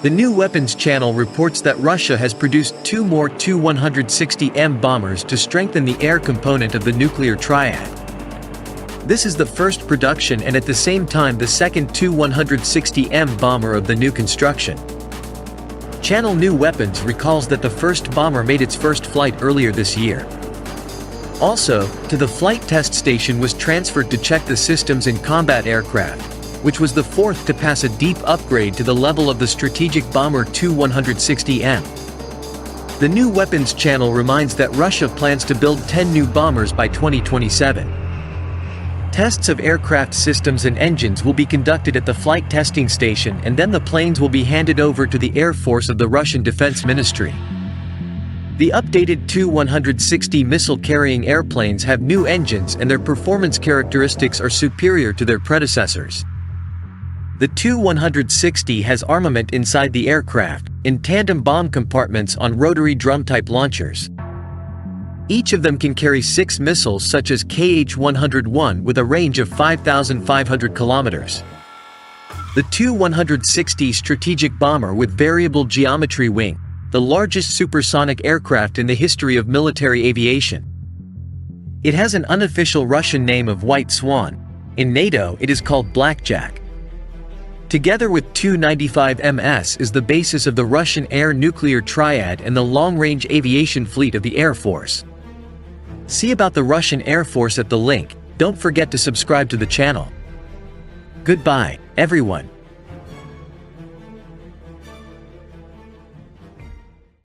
The new weapons channel reports that Russia has produced 2 more Tu-160M bombers to strengthen the air component of the nuclear triad. This is the first production and at the same time the second Tu-160M bomber of the new construction. Channel New Weapons recalls that the first bomber made its first flight earlier this year. Also, to the flight test station was transferred to check the systems in combat aircraft, which was the fourth to pass a deep upgrade to the level of the strategic bomber Tu-160M. The new weapons channel reminds that Russia plans to build 10 new bombers by 2027. Tests of aircraft systems and engines will be conducted at the flight testing station, and then the planes will be handed over to the Air Force of the Russian Defense Ministry. The updated Tu-160 missile-carrying airplanes have new engines and their performance characteristics are superior to their predecessors. The Tu-160 has armament inside the aircraft, in tandem bomb compartments on rotary drum-type launchers. Each of them can carry 6 missiles such as KH-101 with a range of 5,500 kilometers. The Tu-160 strategic bomber with variable geometry wing, the largest supersonic aircraft in the history of military aviation. It has an unofficial Russian name of White Swan. In NATO, it is called Blackjack. Together with Tu-95MS is the basis of the Russian air nuclear triad and the long-range aviation fleet of the Air Force. See about the Russian Air Force at the link. Don't forget to subscribe to the channel. Goodbye, everyone.